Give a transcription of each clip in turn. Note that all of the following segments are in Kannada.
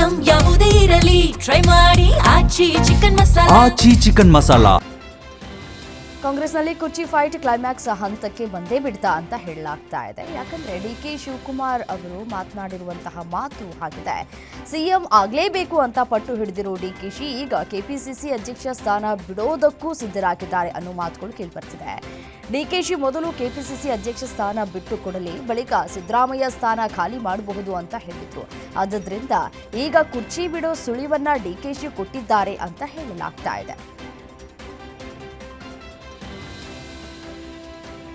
ಐಟಂ ಯಾವುದೇ ಇರಲಿ ಟ್ರೈ ಮಾಡಿ ಆಚಿ ಚಿಕನ್ ಮಸಾಲಾ. ಕಾಂಗ್ರೆಸ್ನಲ್ಲಿ ಕುರ್ಚಿ ಫೈಟ್ ಕ್ಲೈಮ್ಯಾಕ್ಸ್ ಹಂತಕ್ಕೆ ಬಂದೇ ಬಿಡ್ತಾ ಅಂತ ಹೇಳಲಾಗ್ತಾ ಇದೆ. ಯಾಕಂದ್ರೆ ಡಿಕೆ ಶಿವಕುಮಾರ್ ಅವರು ಮಾತನಾಡಿರುವಂತಹ ಮಾತು ಆಗಿದೆ. ಸಿಎಂ ಆಗಲೇಬೇಕು ಅಂತ ಪಟ್ಟು ಹಿಡಿದಿರೋ ಡಿಕೆಶಿ ಈಗ ಕೆಪಿಸಿಸಿ ಅಧ್ಯಕ್ಷ ಸ್ಥಾನ ಬಿಡೋದಕ್ಕೂ ಸಿದ್ಧರಾಗಿದ್ದಾರೆ ಅನ್ನೋ ಮಾತುಗಳು ಕೇಳಿಬರ್ತಿದೆ. ಡಿಕೆಶಿ ಮೊದಲು ಕೆಪಿಸಿಸಿ ಅಧ್ಯಕ್ಷ ಸ್ಥಾನ ಬಿಟ್ಟು ಕೊಡಲಿ, ಬಳಿಕ ಸಿದ್ದರಾಮಯ್ಯ ಸ್ಥಾನ ಖಾಲಿ ಮಾಡಬಹುದು ಅಂತ ಹೇಳಿದ್ರು. ಆದ್ದರಿಂದ ಈಗ ಕುರ್ಚಿ ಬಿಡೋ ಸುಳಿವನ್ನ ಡಿಕೆಶಿ ಕೊಟ್ಟಿದ್ದಾರೆ ಅಂತ ಹೇಳಲಾಗ್ತಾ ಇದೆ.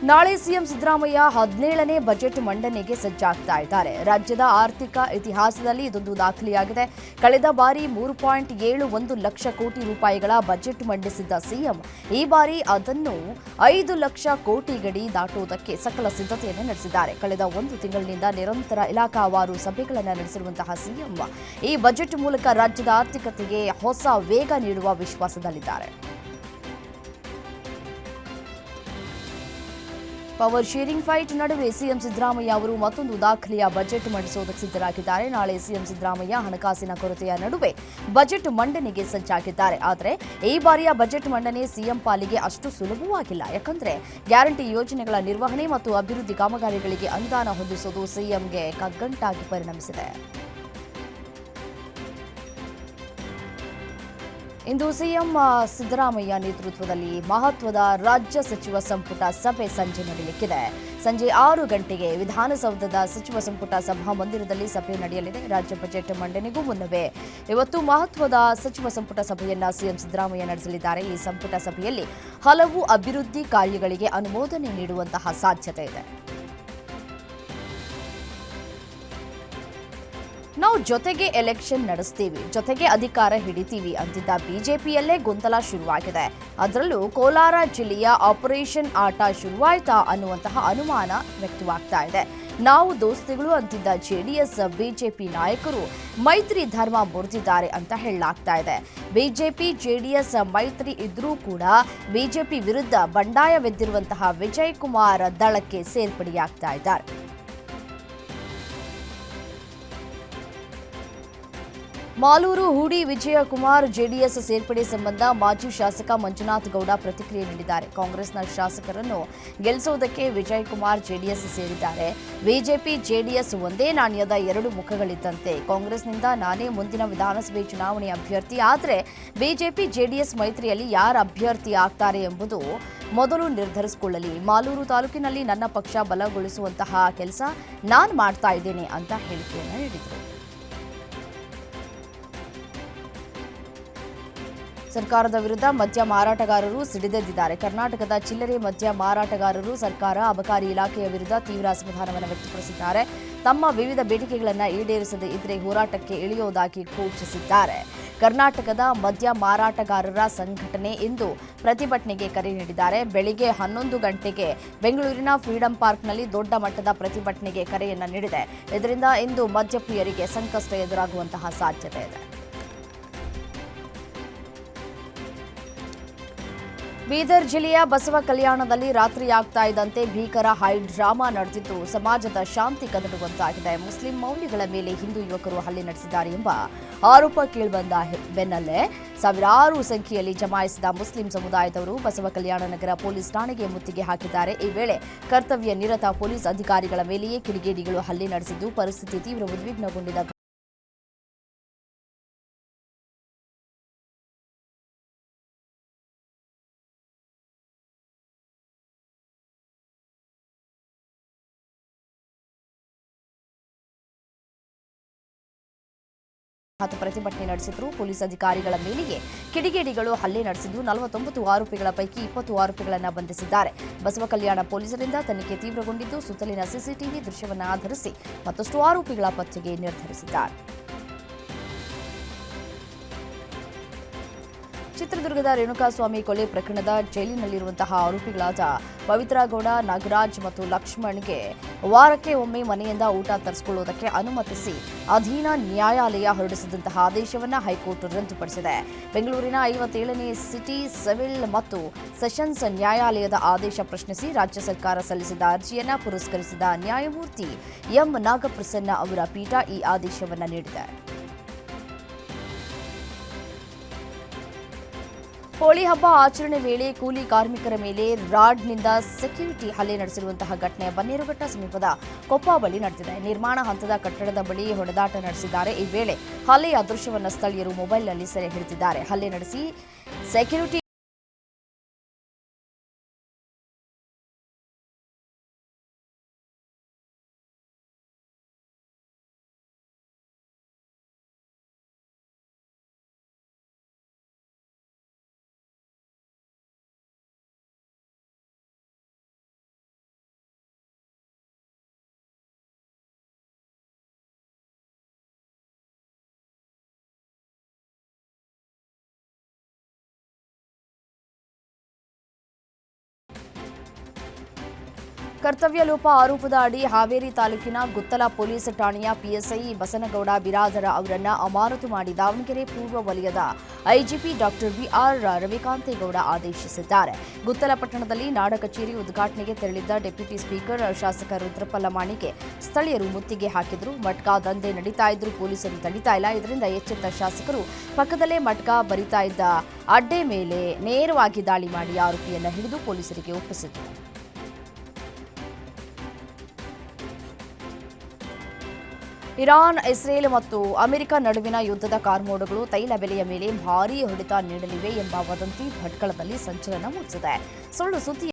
ನಾಳೆ ಸಿಎಂ ಸಿದ್ದರಾಮಯ್ಯ 17ನೇ ಬಜೆಟ್ ಮಂಡನೆಗೆ ಸಜ್ಜಾಗ್ತಾ ಇದ್ದಾರೆ. ರಾಜ್ಯದ ಆರ್ಥಿಕ ಇತಿಹಾಸದಲ್ಲಿ ಇದೊಂದು ದಾಖಲೆಯಾಗಿದೆ. ಕಳೆದ ಬಾರಿ 3.71 ಲಕ್ಷ ಕೋಟಿ ರೂಪಾಯಿಗಳ ಬಜೆಟ್ ಮಂಡಿಸಿದ್ದ ಸಿಎಂ ಈ ಬಾರಿ ಅದನ್ನು 5 ಲಕ್ಷ ಕೋಟಿ ಗಡಿ ದಾಟುವುದಕ್ಕೆ ಸಕಲ ಸಿದ್ಧತೆಯನ್ನು ನಡೆಸಿದ್ದಾರೆ. ಕಳೆದ ಒಂದು ತಿಂಗಳಿನಿಂದ ನಿರಂತರ ಇಲಾಖಾವಾರು ಸಭೆಗಳನ್ನು ನಡೆಸಿರುವಂತಹ ಸಿಎಂ ಈ ಬಜೆಟ್ ಮೂಲಕ ರಾಜ್ಯದ ಆರ್ಥಿಕತೆಗೆ ಹೊಸ ವೇಗ ನೀಡುವ ವಿಶ್ವಾಸದಲ್ಲಿದ್ದಾರೆ. ಪವರ್ ಶೇರಿಂಗ್ ಫೈಟ್ ನಡುವೆ ಸಿಎಂ ಸಿದ್ದರಾಮಯ್ಯ ಅವರು ಮತ್ತೊಂದು ದಾಖಲೆಯ ಬಜೆಟ್ ಮಂಡಿಸುವುದಕ್ಕೆ ಸಿದ್ಧರಾಗಿದ್ದಾರೆ. ನಾಳೆ ಸಿಎಂ ಸಿದ್ದರಾಮಯ್ಯ ಹಣಕಾಸಿನ ಕೊರತೆಯ ನಡುವೆ ಬಜೆಟ್ ಮಂಡನೆಗೆ ಸಜ್ಜಾಗಿದ್ದಾರೆ. ಆದರೆ ಈ ಬಾರಿಯ ಬಜೆಟ್ ಮಂಡನೆ ಸಿಎಂ ಪಾಲಿಗೆ ಅಷ್ಟು ಸುಲಭವಾಗಿಲ್ಲ. ಯಾಕಂದ್ರೆ ಗ್ಯಾರಂಟಿ ಯೋಜನೆಗಳ ನಿರ್ವಹಣೆ ಮತ್ತು ಅಭಿವೃದ್ಧಿ ಕಾಮಗಾರಿಗಳಿಗೆ ಅನುದಾನ ಹೊಂದಿಸುವುದು ಸಿಎಂಗೆ ಕಗ್ಗಂಟಾಗಿ ಪರಿಣಮಿಸಿದೆ. ಇಂದು ಸಿಎಂ ಸಿದ್ದರಾಮಯ್ಯ ನೇತೃತ್ವದಲ್ಲಿ ಮಹತ್ವದ ರಾಜ್ಯ ಸಚಿವ ಸಂಪುಟ ಸಭೆ ಸಂಜೆ ನಡೆಯಲಿಕ್ಕಿದೆ. ಸಂಜೆ 6 ಗಂಟೆಗೆ ವಿಧಾನಸೌಧದ ಸಚಿವ ಸಂಪುಟ ಸಭಾ ಮಂದಿರದಲ್ಲಿ ಸಭೆ ನಡೆಯಲಿದೆ. ರಾಜ್ಯ ಬಜೆಟ್ ಮಂಡನೆಗೂ ಮುನ್ನವೇ ಇವತ್ತು ಮಹತ್ವದ ಸಚಿವ ಸಂಪುಟ ಸಭೆಯನ್ನ ಸಿಎಂ ಸಿದ್ದರಾಮಯ್ಯ ನಡೆಸಲಿದ್ದಾರೆ. ಈ ಸಂಪುಟ ಸಭೆಯಲ್ಲಿ ಹಲವು ಅಭಿವೃದ್ಧಿ ಕಾರ್ಯಗಳಿಗೆ ಅನುಮೋದನೆ ನೀಡುವಂತಹ ಸಾಧ್ಯತೆ ಇದೆ. ನಾವು ಜೊತೆಗೆ ಎಲೆಕ್ಷನ್ ನಡೆಸ್ತೀವಿ, ಜೊತೆಗೆ ಅಧಿಕಾರ ಹಿಡಿತೀವಿ ಅಂತಿದ್ದ ಬಿಜೆಪಿಯಲ್ಲೇ ಗೊಂದಲ ಶುರುವಾಗಿದೆ. ಅದರಲ್ಲೂ ಕೋಲಾರ ಜಿಲ್ಲೆಯ ಆಪರೇಷನ್ ಆಟ ಶುರುವಾಯ್ತಾ ಅನ್ನುವಂತಹ ಅನುಮಾನ ವ್ಯಕ್ತವಾಗ್ತಾ ಇದೆ. ನಾವು ದೋಸ್ತಿಗಳು ಅಂತಿದ್ದ ಜೆಡಿಎಸ್ ಬಿಜೆಪಿ ನಾಯಕರು ಮೈತ್ರಿ ಧರ್ಮ ಮುರಿದಿದ್ದಾರೆ ಅಂತ ಹೇಳಲಾಗ್ತಾ ಇದೆ. ಬಿಜೆಪಿ ಜೆಡಿಎಸ್ ಮೈತ್ರಿ ಇದ್ರೂ ಕೂಡ ಬಿಜೆಪಿ ವಿರುದ್ಧ ಬಂಡಾಯವೆದ್ದಿರುವಂತಹ ವಿಜಯ್ ಕುಮಾರ್ ದಳಕ್ಕೆ ಸೇರ್ಪಡೆಯಾಗ್ತಾ ಇದ್ದಾರೆ. ಮಾಲೂರು ಹೂಡಿ ವಿಜಯಕುಮಾರ್ ಜೆಡಿಎಸ್ ಸೇರ್ಪಡೆ ಸಂಬಂಧ ಮಾಜಿ ಶಾಸಕ ಮಂಜುನಾಥ್ ಗೌಡ ಪ್ರತಿಕ್ರಿಯೆ ನೀಡಿದ್ದಾರೆ. ಕಾಂಗ್ರೆಸ್ನ ಶಾಸಕರನ್ನು ಗೆಲ್ಲಿಸುವುದಕ್ಕೆ ವಿಜಯಕುಮಾರ್ ಜೆಡಿಎಸ್ ಸೇರಿದ್ದಾರೆ. ಬಿಜೆಪಿ ಜೆಡಿಎಸ್ ಒಂದೇ ನಾಣ್ಯದ 2 ಮುಖಗಳಿದ್ದಂತೆ. ಕಾಂಗ್ರೆಸ್ನಿಂದ ನಾನೇ ಮುಂದಿನ ವಿಧಾನಸಭೆ ಚುನಾವಣೆ ಅಭ್ಯರ್ಥಿ. ಆದರೆ ಬಿಜೆಪಿ ಜೆಡಿಎಸ್ ಮೈತ್ರಿಯಲ್ಲಿ ಯಾರು ಅಭ್ಯರ್ಥಿ ಆಗ್ತಾರೆ ಎಂಬುದು ಮೊದಲು ನಿರ್ಧರಿಸಿಕೊಳ್ಳಲಿ. ಮಾಲೂರು ತಾಲೂಕಿನಲ್ಲಿ ನನ್ನ ಪಕ್ಷ ಬಲಗೊಳಿಸುವಂತಹ ಕೆಲಸ ನಾನು ಮಾಡ್ತಾ ಇದ್ದೇನೆ ಅಂತ ಹೇಳಿಕೆಯನ್ನು ನೀಡಿದರು. ಸರ್ಕಾರದ ವಿರುದ್ಧ ಮದ್ಯ ಮಾರಾಟಗಾರರು ಸಿಡಿದೆದ್ದಿದ್ದಾರೆ. ಕರ್ನಾಟಕದ ಚಿಲ್ಲರೆ ಮದ್ಯ ಮಾರಾಟಗಾರರು ಸರ್ಕಾರ ಅಬಕಾರಿ ಇಲಾಖೆಯ ವಿರುದ್ಧ ತೀವ್ರ ಅಸಮಾಧಾನವನ್ನು ವ್ಯಕ್ತಪಡಿಸಿದ್ದಾರೆ. ತಮ್ಮ ವಿವಿಧ ಬೇಡಿಕೆಗಳನ್ನು ಈಡೇರಿಸದೇ ಇದ್ರೆ ಹೋರಾಟಕ್ಕೆ ಇಳಿಯುವುದಾಗಿ ಘೋಷಿಸಿದ್ದಾರೆ. ಕರ್ನಾಟಕದ ಮದ್ಯ ಮಾರಾಟಗಾರರ ಸಂಘಟನೆ ಇಂದು ಪ್ರತಿಭಟನೆಗೆ ಕರೆ ನೀಡಿದ್ದಾರೆ. ಬೆಳಿಗ್ಗೆ 11 ಗಂಟೆಗೆ ಬೆಂಗಳೂರಿನ ಫ್ರೀಡಂ ಪಾರ್ಕ್ನಲ್ಲಿ ದೊಡ್ಡ ಮಟ್ಟದ ಪ್ರತಿಭಟನೆಗೆ ಕರೆಯನ್ನು ನೀಡಿದೆ. ಇದರಿಂದ ಇಂದು ಮದ್ಯಪ್ರಿಯರಿಗೆ ಸಂಕಷ್ಟ ಎದುರಾಗುವಂತಹ ಸಾಧ್ಯತೆ ಇದೆ. ಬೀದರ್ ಜಿಲ್ಲೆಯ ಬಸವ ಕಲ್ಯಾಣದಲ್ಲಿ ರಾತ್ರಿಯಾಗ್ತಾ ಇದ್ದಂತೆ ಭೀಕರ ಹೈ ಡ್ರಾಮಾ ನಡೆದಿದ್ದು ಸಮಾಜದ ಶಾಂತಿ ಕದಡುವಂತಾಗಿದೆ. ಮುಸ್ಲಿಂ ಮೌಲ್ಯಗಳ ಮೇಲೆ ಹಿಂದೂ ಯುವಕರು ಹಲ್ಲೆ ನಡೆಸಿದ್ದಾರೆ ಎಂಬ ಆರೋಪ ಕೇಳಿಬಂದ ಬೆನ್ನಲ್ಲೇ ಸಾವಿರಾರು ಸಂಖ್ಯೆಯಲ್ಲಿ ಜಮಾಯಿಸಿದ ಮುಸ್ಲಿಂ ಸಮುದಾಯದವರು ಬಸವ ಕಲ್ಯಾಣ ನಗರ ಪೊಲೀಸ್ ಠಾಣೆಗೆ ಮುತ್ತಿಗೆ ಹಾಕಿದ್ದಾರೆ. ಈ ವೇಳೆ ಕರ್ತವ್ಯ ನಿರತ ಪೊಲೀಸ್ ಅಧಿಕಾರಿಗಳ ಮೇಲೆಯೇ ಕಿಡಿಗೇಡಿಗಳು ಹಲ್ಲೆ ನಡೆಸಿದ್ದು ಪರಿಸ್ಥಿತಿ ತೀವ್ರ ಉದ್ವಿಗ್ನಗೊಂಡಿದ್ದ ಪ್ರತಿಭಟನೆ ನಡೆಸಿದ್ರು. ಪೊಲೀಸ್ ಅಧಿಕಾರಿಗಳ ಮೇಲೆಯೇ ಕಿಡಿಗೇಡಿಗಳು ಹಲ್ಲೆ ನಡೆಸಿದ್ದು 49 ಆರೋಪಿಗಳ ಪೈಕಿ 20 ಆರೋಪಿಗಳನ್ನು ಬಂಧಿಸಿದ್ದಾರೆ. ಬಸವ ಕಲ್ಯಾಣ ಪೊಲೀಸರಿಂದ ತನಿಖೆ ತೀವ್ರಗೊಂಡಿದ್ದು ಸುತ್ತಲಿನ ಸಿಸಿಟಿವಿ ದೃಶ್ಯವನ್ನು ಆಧರಿಸಿ ಮತ್ತಷ್ಟು ಆರೋಪಿಗಳ ಪತ್ತೆಗೆ ನಿರ್ಧರಿಸಿದ್ದಾರೆ. ಚಿತ್ರದುರ್ಗದ ರೇಣುಕಾಸ್ವಾಮಿ ಕೊಲೆ ಪ್ರಕರಣದ ಜೈಲಿನಲ್ಲಿರುವಂತಹ ಆರೋಪಿಗಳಾದ ಪವಿತ್ರ ಗೌಡ, ನಾಗರಾಜ್ ಮತ್ತು ಲಕ್ಷ್ಮಣ್ಗೆ ವಾರಕ್ಕೆ ಒಮ್ಮೆ ಮನೆಯಿಂದ ಊಟ ತರಿಸಿಕೊಳ್ಳುವುದಕ್ಕೆ ಅನುಮತಿಸಿ ಅಧೀನ ನ್ಯಾಯಾಲಯ ಹೊರಡಿಸಿದಂತಹ ಆದೇಶವನ್ನು ಹೈಕೋರ್ಟ್ ರದ್ದುಪಡಿಸಿದೆ. ಬೆಂಗಳೂರಿನ 57ನೇ ಸಿಟಿ ಸಿವಿಲ್ ಮತ್ತು ಸೆಷನ್ಸ್ ನ್ಯಾಯಾಲಯದ ಆದೇಶ ಪ್ರಶ್ನಿಸಿ ರಾಜ್ಯ ಸರ್ಕಾರ ಸಲ್ಲಿಸಿದ ಅರ್ಜಿಯನ್ನು ಪುರಸ್ಕರಿಸಿದ ನ್ಯಾಯಮೂರ್ತಿ ಎಂ ನಾಗಪ್ರಸನ್ನ ಅವರ ಪೀಠ ಈ ಆದೇಶವನ್ನು ನೀಡಿದೆ. ಹೋಳಿ ಹಬ್ಬ ಆಚರಣೆ ವೇಳೆ ಕೂಲಿ ಕಾರ್ಮಿಕರ ಮೇಲೆ ರಾಡ್ನಿಂದ ಸೆಕ್ಯೂರಿಟಿ ಹಲ್ಲೆ ನಡೆಸಿರುವಂತಹ ಘಟನೆ ಬನ್ನೇರುಘಟ್ಟ ಸಮೀಪದ ಕೊಪ್ಪ ಬಳಿ ನಡೆದಿದೆ. ನಿರ್ಮಾಣ ಹಂತದ ಕಟ್ಟಡದ ಬಳಿ ಹೊಡೆದಾಟ ನಡೆಸಿದ್ದಾರೆ. ಈ ವೇಳೆ ಹಲ್ಲೆಯ ದೃಶ್ಯವನ್ನು ಸ್ಥಳೀಯರು ಮೊಬೈಲ್ನಲ್ಲಿ ಸೆರೆ ಹಿಡಿದಿದ್ದಾರೆ. ಹಲ್ಲೆ ನಡೆಸಿ ಸೆಕ್ಯೂರಿಟಿ ಕರ್ತವ್ಯ ಲೋಪ ಆರೋಪದ ಅಡಿ ಹಾವೇರಿ ತಾಲೂಕಿನ ಗುತ್ತಲ ಪೊಲೀಸ್ ಠಾಣೆಯ ಪಿಎಸ್ಐ ಬಸನಗೌಡ ಬಿರಾದರ ಅವರನ್ನು ಅಮಾನತು ಮಾಡಿ ದಾವಣಗೆರೆ ಪೂರ್ವ ವಲಯದ ಐಜಿಪಿ ಡಾಕ್ಟರ್ ವಿಆರ್ ರವಿಕಾಂತೇಗೌಡ ಆದೇಶಿಸಿದ್ದಾರೆ. ಗುತ್ತಲ ಪಟ್ಟಣದಲ್ಲಿ ನಾಡ ಕಚೇರಿ ಉದ್ಘಾಟನೆಗೆ ತೆರಳಿದ್ದ ಡೆಪ್ಯೂಟಿ ಸ್ಪೀಕರ್ ಶಾಸಕ ರುದ್ರಪ್ಪ ಲಮಾಣಿಗೆ ಸ್ಥಳೀಯರು ಮುತ್ತಿಗೆ ಹಾಕಿದ್ರು. ಮಟ್ಕಾ ದಂಧೆ ನಡೀತಾ ಇದ್ರು, ಪೊಲೀಸರು ತಡೀತಾ ಇಲ್ಲ. ಇದರಿಂದ ಎಚ್ಚೆತ್ತ ಶಾಸಕರು ಪಕ್ಕದಲ್ಲೇ ಮಟ್ಕಾ ಬರಿತಾ ಇದ್ದ ಅಡ್ಡೆ ಮೇಲೆ ನೇರವಾಗಿ ದಾಳಿ ಮಾಡಿ ಆರೋಪಿಯನ್ನು ಹಿಡಿದು ಪೊಲೀಸರಿಗೆ ಒಪ್ಪಿಸಿದರು. ಇರಾನ್, ಇಸ್ರೇಲ್ ಮತ್ತು ಅಮೆರಿಕ ನಡುವಿನ ಯುದ್ಧದ ಕಾರ್ಮೋಡಗಳು ತೈಲ ಬೆಲೆಯ ಮೇಲೆ ಭಾರೀ ಹೊಡೆತ ನೀಡಲಿವೆ ಎಂಬ ವದಂತಿ ಭಟ್ಕಳದಲ್ಲಿ ಸಂಚಲನ ಮೂಡಿಸಿದೆ. ಸುಳ್ಳು ಸುದ್ದಿ